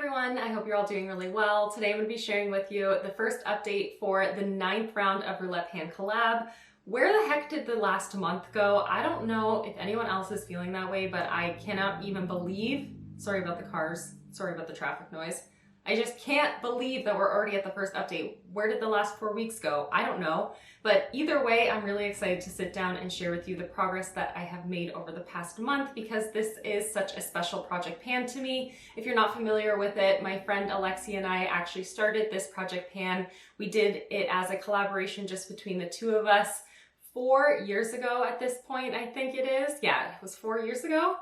everyone, I hope you're all doing really well. Today I'm going to be sharing with you the first update for the 9th round of Roulette Pan collab. Where the heck did the last month go? I don't know if anyone else is feeling that way, but I cannot even believe, sorry about the cars, sorry about the traffic noise. I just can't believe that we're already at the first update. Where did the last 4 weeks go? I don't know. But either way, I'm really excited to sit down and share with you the progress that I have made over the past month because this is such a special project pan to me. If you're not familiar with it, my friend Alexi and I actually started this project pan. We did it as a collaboration just between the two of us 4 years ago at this point, I think it is. Yeah, it was 4 years ago.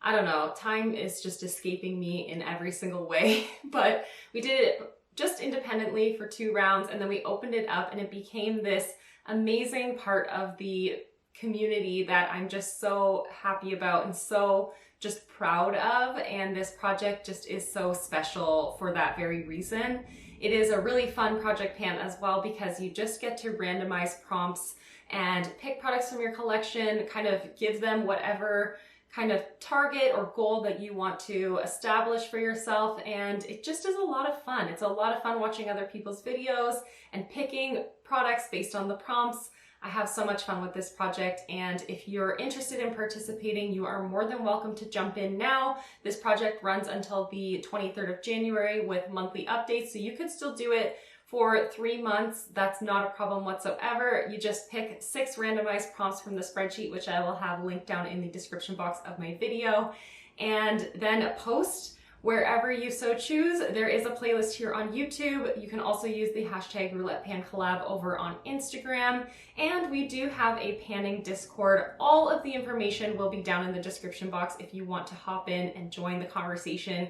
I don't know, time is just escaping me in every single way, but we did it just independently for 2 rounds and then we opened it up and it became this amazing part of the community that I'm just so happy about and so just proud of, and this project just is so special for that very reason. It is a really fun project pan as well because you just get to randomize prompts and pick products from your collection, kind of give them whatever kind of target or goal that you want to establish for yourself, and it just is a lot of fun. It's a lot of fun watching other people's videos and picking products based on the prompts. I have so much fun with this project, and if you're interested in participating, you are more than welcome to jump in now. This project runs until the 23rd of January with monthly updates, so you could still do it for 3 months. That's not a problem whatsoever. You just pick 6 randomized prompts from the spreadsheet, which I will have linked down in the description box of my video, and then post wherever you so choose. There is a playlist here on YouTube. You can also use the hashtag RoulettePanCollab over on Instagram, and we do have a panning Discord. All of the information will be down in the description box if you want to hop in and join the conversation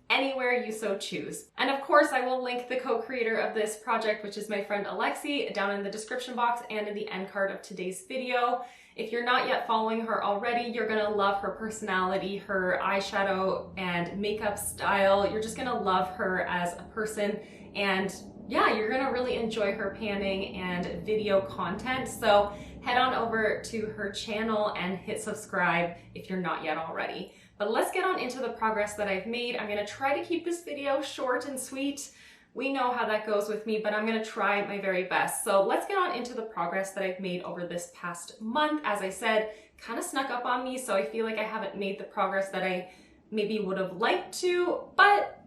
anywhere you so choose. And of course, I will link the co-creator of this project, which is my friend Alexi, down in the description box and in the end card of today's video. If you're not yet following her already, you're gonna love her personality, her eyeshadow and makeup style. You're just gonna love her as a person, and yeah, you're gonna really enjoy her panning and video content. So head on over to her channel and hit subscribe if you're not yet already. But let's get on into the progress that I've made. I'm gonna try to keep this video short and sweet. We know how that goes with me, but I'm gonna try my very best. So let's get on into the progress that I've made over this past month. As I said, kind of snuck up on me, so I feel like I haven't made the progress that I maybe would have liked to, but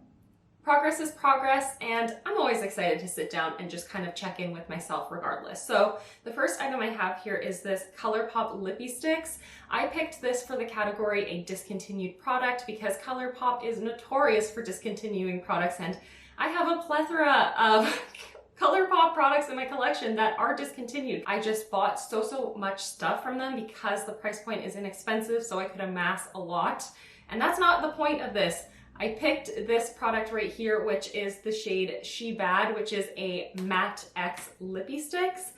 progress is progress, and I'm always excited to sit down and just kind of check in with myself regardless. So the first item I have here is this Colourpop Lippie Stix. I picked this for the category a discontinued product because Colourpop is notorious for discontinuing products, and I have a plethora of Colourpop products in my collection that are discontinued. I just bought so much stuff from them because the price point is inexpensive, so I could amass a lot. And that's not the point of this. I picked this product right here, which is the shade She Bad, which is a Matte X Lippie Stix.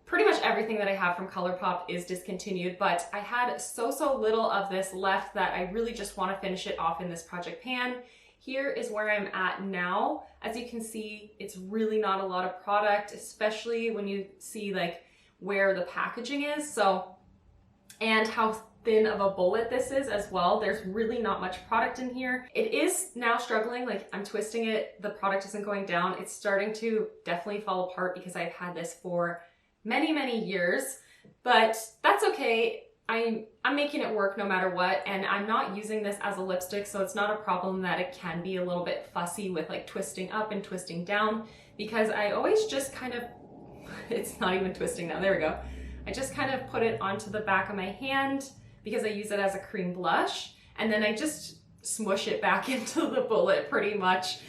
Pretty much everything that I have from Colourpop is discontinued, but I had so little of this left that I really just want to finish it off in this project pan. Here is where I'm at now. As you can see, it's really not a lot of product, especially when you see like where the packaging is. So, and how thin of a bullet this is as well. There's really not much product in here. It is now struggling, like I'm twisting it, the product isn't going down. It's starting to definitely fall apart because I've had this for many years, but that's okay. I'm making it work no matter what, and I'm not using this as a lipstick, so it's not a problem that it can be a little bit fussy with like twisting up and twisting down, because I always just kind of, it's not even twisting now, there we go. I just kind of put it onto the back of my hand because I use it as a cream blush, and then I just smush it back into the bullet pretty much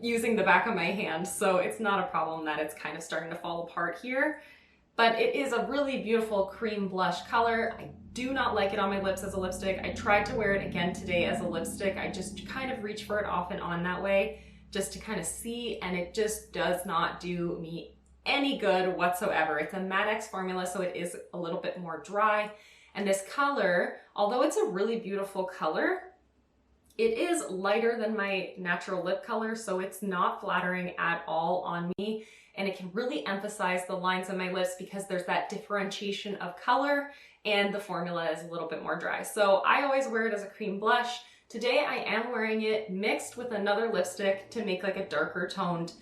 using the back of my hand. So it's not a problem that it's kind of starting to fall apart here. But it is a really beautiful cream blush color. I do not like it on my lips as a lipstick. I tried to wear it again today as a lipstick. I just kind of reach for it off and on that way just to kind of see, and it just does not do me any good whatsoever. It's a Matte X formula, so it is a little bit more dry. And this color, although it's a really beautiful color, it is lighter than my natural lip color, so it's not flattering at all on me. And it can really emphasize the lines on my lips because there's that differentiation of color and the formula is a little bit more dry. So I always wear it as a cream blush Today I am wearing it mixed with another lipstick to make like a darker toned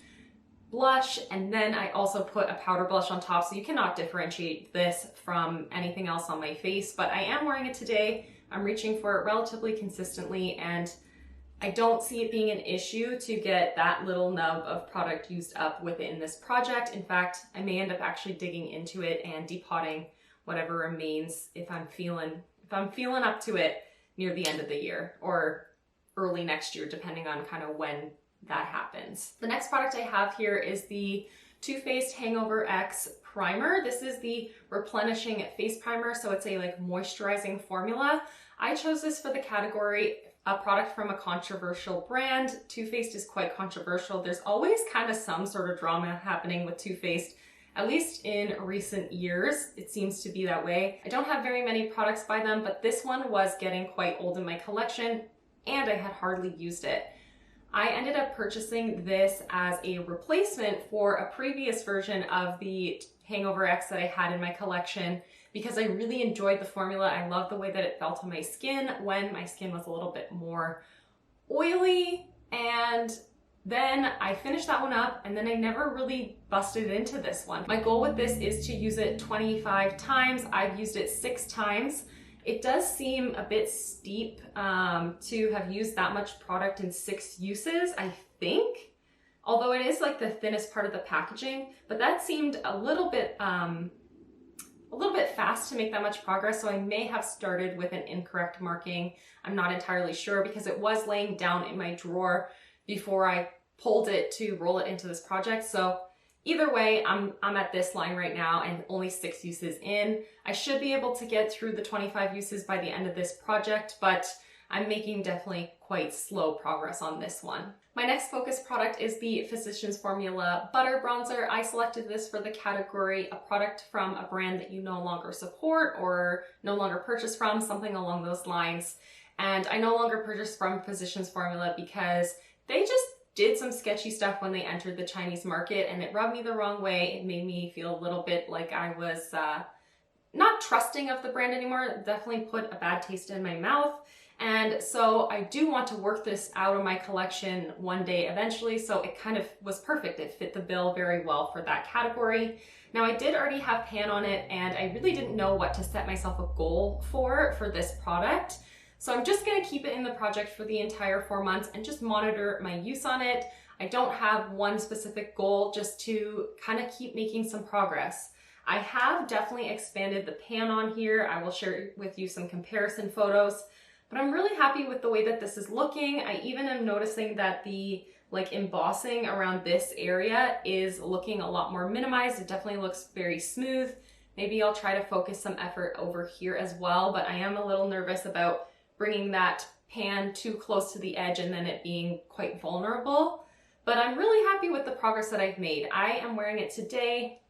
blush, and then I also put a powder blush on top, so you cannot differentiate this from anything else on my face, but I am wearing it today. I'm reaching for it relatively consistently, and I don't see it being an issue to get that little nub of product used up within this project. In fact, I may end up actually digging into it and depotting whatever remains if I'm feeling up to it near the end of the year or early next year, depending on kind of when that happens. The next product I have here is the Too Faced Hangover X Primer. This is the Replenishing Face Primer, so it's a like moisturizing formula. I chose this for the category a product from a controversial brand. Too Faced is quite controversial. There's always kind of some sort of drama happening with Too Faced. At least in recent years, it seems to be that way. I don't have very many products by them, but this one was getting quite old in my collection and I had hardly used it. I ended up purchasing this as a replacement for a previous version of the Hangover X that I had in my collection because I really enjoyed the formula. I love the way that it felt on my skin when my skin was a little bit more oily, and then I finished that one up and then I never really busted into this one. My goal with this is to use it 25 times. I've used it 6 times. It does seem a bit steep to have used that much product in 6 uses, I think. Although it is like the thinnest part of the packaging, but that seemed a little bit fast to make that much progress, so I may have started with an incorrect marking. I'm not entirely sure because it was laying down in my drawer before I pulled it to roll it into this project. So either way, I'm at this line right now and only 6 uses in. I should be able to get through the 25 uses by the end of this project, but I'm making definitely quite slow progress on this one. My next focus product is the Physicians Formula Butter Bronzer. I selected this for the category a product from a brand that you no longer support or no longer purchase from, something along those lines. And I no longer purchase from Physicians Formula because they just did some sketchy stuff when they entered the Chinese market and it rubbed me the wrong way. It made me feel a little bit like I was not trusting of the brand anymore. It definitely put a bad taste in my mouth. And so I do want to work this out of my collection one day eventually, so it kind of was perfect. It fit the bill very well for that category. Now I did already have pan on it and I really didn't know what to set myself a goal for this product. So I'm just gonna keep it in the project for the entire 4 months and just monitor my use on it. I don't have one specific goal, just to kind of keep making some progress. I have definitely expanded the pan on here. I will share with you some comparison photos. But I'm really happy with the way that this is looking. I even am noticing that the like embossing around this area is looking a lot more minimized. It definitely looks very smooth. Maybe I'll try to focus some effort over here as well, but I am a little nervous about bringing that pan too close to the edge and then it being quite vulnerable. But I'm really happy with the progress that I've made. I am wearing it today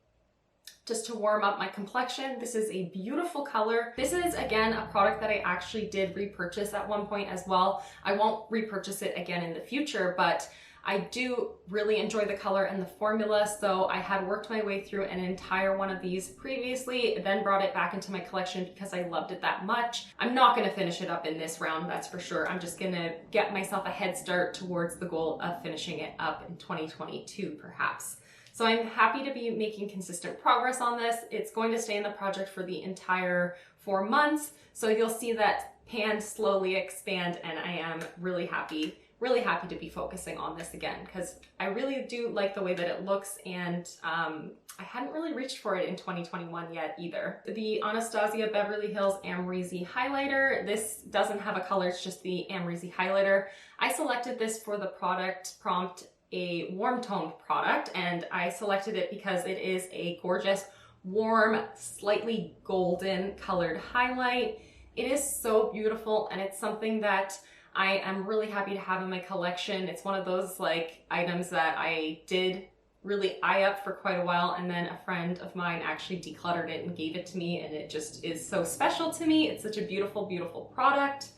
just to warm up my complexion. This is a beautiful color. This is, again, a product that I actually did repurchase at one point as well. I won't repurchase it again in the future, but I do really enjoy the color and the formula, so I had worked my way through an entire one of these previously, then brought it back into my collection because I loved it that much. I'm not gonna finish it up in this round, that's for sure. I'm just gonna get myself a head start towards the goal of finishing it up in 2022, perhaps. So I'm happy to be making consistent progress on this. It's going to stay in the project for the entire 4 months. So you'll see that pan slowly expand, and I am really happy to be focusing on this again because I really do like the way that it looks, and I hadn't really reached for it in 2021 yet either. The Anastasia Beverly Hills Amrezy highlighter. This doesn't have a color, it's just the Amrezy highlighter. I selected this for the product prompt a warm toned product, and I selected it because it is a gorgeous, warm, slightly golden colored highlight. It is so beautiful, and it's something that I am really happy to have in my collection. It's one of those like items that I did really eye up for quite a while, and then a friend of mine actually decluttered it and gave it to me, and it just is so special to me. It's such a beautiful, beautiful product.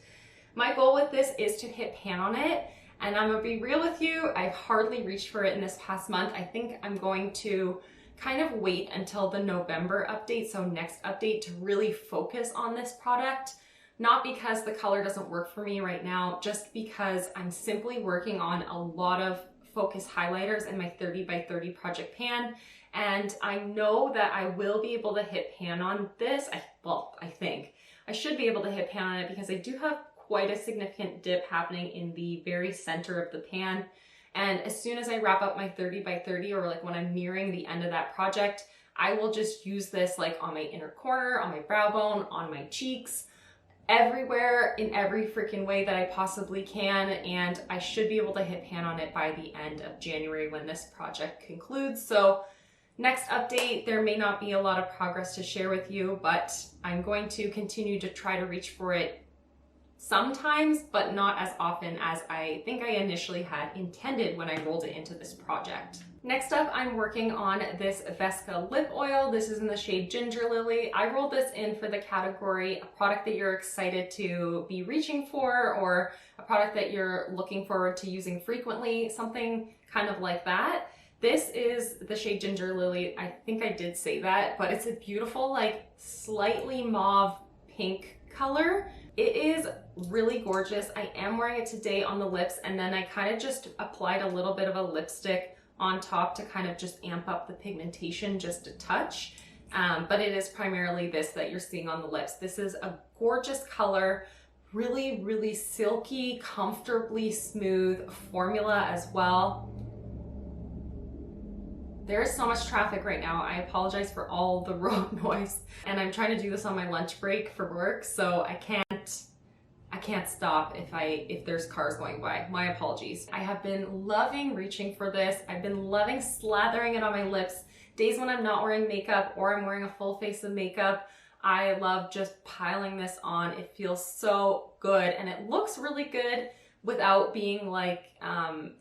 My goal with this is to hit pan on it. And I'm gonna be real with you, I've hardly reached for it in this past month. I think I'm going to kind of wait until the November update, so next update, to really focus on this product. Not because the color doesn't work for me right now, just because I'm simply working on a lot of focus highlighters in my 30 by 30 project pan. And I know that I will be able to hit pan on this. I think I should be able to hit pan on it because I do have quite a significant dip happening in the very center of the pan. And as soon as I wrap up my 30 by 30, or like when I'm nearing the end of that project, I will just use this like on my inner corner, on my brow bone, on my cheeks, everywhere, in every freaking way that I possibly can. And I should be able to hit pan on it by the end of January when this project concludes. So next update, there may not be a lot of progress to share with you, but I'm going to continue to try to reach for it sometimes, but not as often as I think I initially had intended when I rolled it into this project. Next up, I'm working on this Vesca lip oil. This is in the shade Ginger Lily. I rolled this in for the category, a product that you're excited to be reaching for, or a product that you're looking forward to using frequently, something kind of like that. This is the shade Ginger Lily. I think I did say that, but it's a beautiful, like slightly mauve pink color. It is really gorgeous. I am wearing it today on the lips, and then I kind of just applied a little bit of a lipstick on top to kind of just amp up the pigmentation just a touch. But it is primarily this that you're seeing on the lips. This is a gorgeous color, really, really silky, comfortably smooth formula as well. There's so much traffic right now. I apologize for all the road noise. And I'm trying to do this on my lunch break for work, so I can't stop if there's cars going by. My apologies. I have been loving reaching for this. I've been loving slathering it on my lips. Days when I'm not wearing makeup or I'm wearing a full face of makeup, I love just piling this on. It feels so good and it looks really good without being like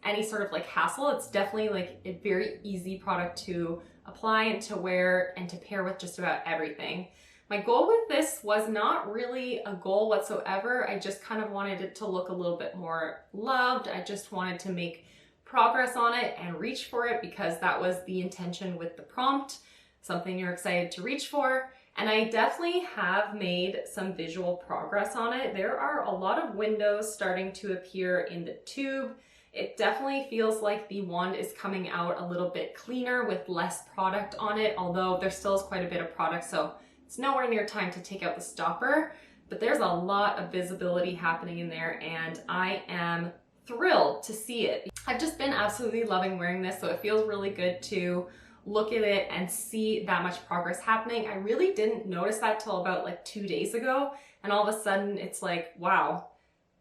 any sort of like hassle. It's definitely like a very easy product to apply and to wear and to pair with just about everything. My goal with this was not really a goal whatsoever. I just kind of wanted it to look a little bit more loved. I just wanted to make progress on it and reach for it because that was the intention with the prompt, something you're excited to reach for. And I definitely have made some visual progress on it. There are a lot of windows starting to appear in the tube. It definitely feels like the wand is coming out a little bit cleaner with less product on it, although there still is quite a bit of product, so it's nowhere near time to take out the stopper. But there's a lot of visibility happening in there and I am thrilled to see it. I've just been absolutely loving wearing this, so it feels really good to look at it and see that much progress happening. I really didn't notice that till about like 2 days ago, and all of a sudden it's like, wow,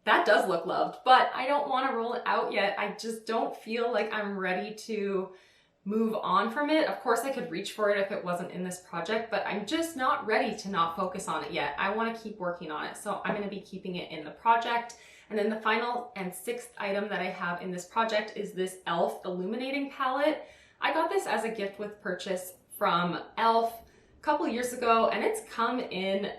that does look loved, but I don't want to roll it out yet. I just don't feel like I'm ready to move on from it. Of course I could reach for it if it wasn't in this project, but I'm just not ready to not focus on it yet. I want to keep working on it, so I'm going to be keeping it in the project. And then the final and sixth item that I have in this project is this e.l.f. illuminating palette. I got this as a gift with purchase from e.l.f. a couple years ago, and it's come in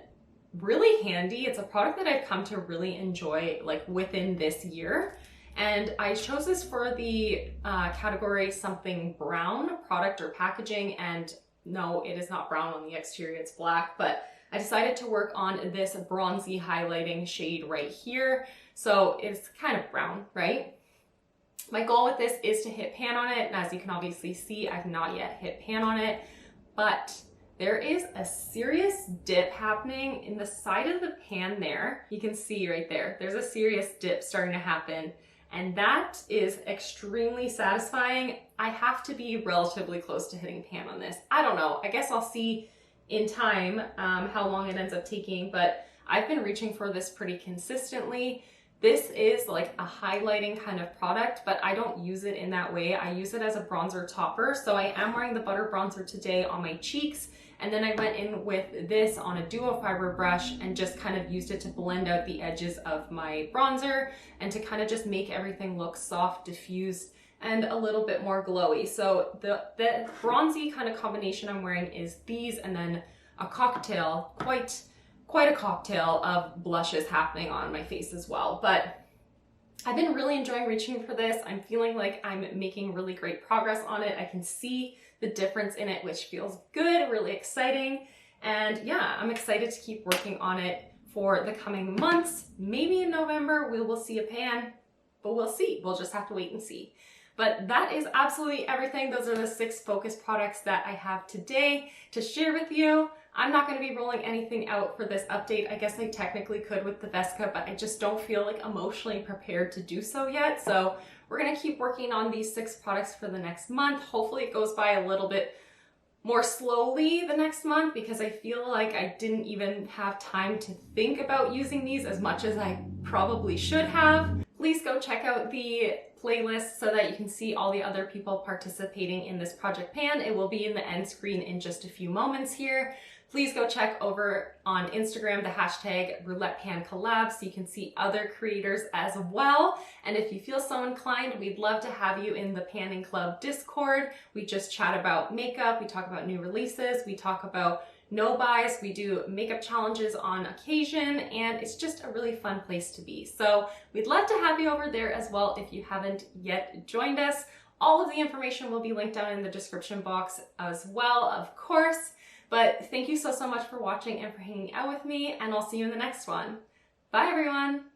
really handy. It's a product that I've come to really enjoy like within this year. And I chose this for the category something brown, product or packaging. And no, it is not brown on the exterior, it's black, but I decided to work on this bronzy highlighting shade right here. So it's kind of brown, right? My goal with this is to hit pan on it, and as you can obviously see, I've not yet hit pan on it, but there is a serious dip happening in the side of the pan there. You can see right there, there's a serious dip starting to happen, and that is extremely satisfying. I have to be relatively close to hitting pan on this. I don't know, I guess I'll see in time how long it ends up taking, but I've been reaching for this pretty consistently. This is like a highlighting kind of product, but I don't use it in that way. I use it as a bronzer topper. So I am wearing the butter bronzer today on my cheeks. And then I went in with this on a duo fiber brush and just kind of used it to blend out the edges of my bronzer and to kind of just make everything look soft, diffused, and a little bit more glowy. So the bronzy kind of combination I'm wearing is these, and then a cocktail, quite a cocktail of blushes happening on my face as well. But I've been really enjoying reaching for this. I'm feeling like I'm making really great progress on it. I can see the difference in it, which feels good, really exciting. And yeah, I'm excited to keep working on it for the coming months. Maybe in November we will see a pan, but we'll see. We'll just have to wait and see. But that is absolutely everything. Those are the 6 focus products that I have today to share with you. I'm not going to be rolling anything out for this update. I guess I technically could with the Vesca, but I just don't feel like emotionally prepared to do so yet. So we're going to keep working on these 6 products for the next month. Hopefully it goes by a little bit more slowly the next month because I feel like I didn't even have time to think about using these as much as I probably should have. Please go check out the playlist so that you can see all the other people participating in this project pan. It will be in the end screen in just a few moments here. Please go check over on Instagram the hashtag Roulette Pan Collab so you can see other creators as well. And if you feel so inclined, we'd love to have you in the Panning Club Discord. We just chat about makeup, we talk about new releases, we talk about no buys, we do makeup challenges on occasion, and it's just a really fun place to be. So we'd love to have you over there as well if you haven't yet joined us. All of the information will be linked down in the description box as well, of course. But thank you so much for watching and for hanging out with me, and I'll see you in the next one. Bye everyone!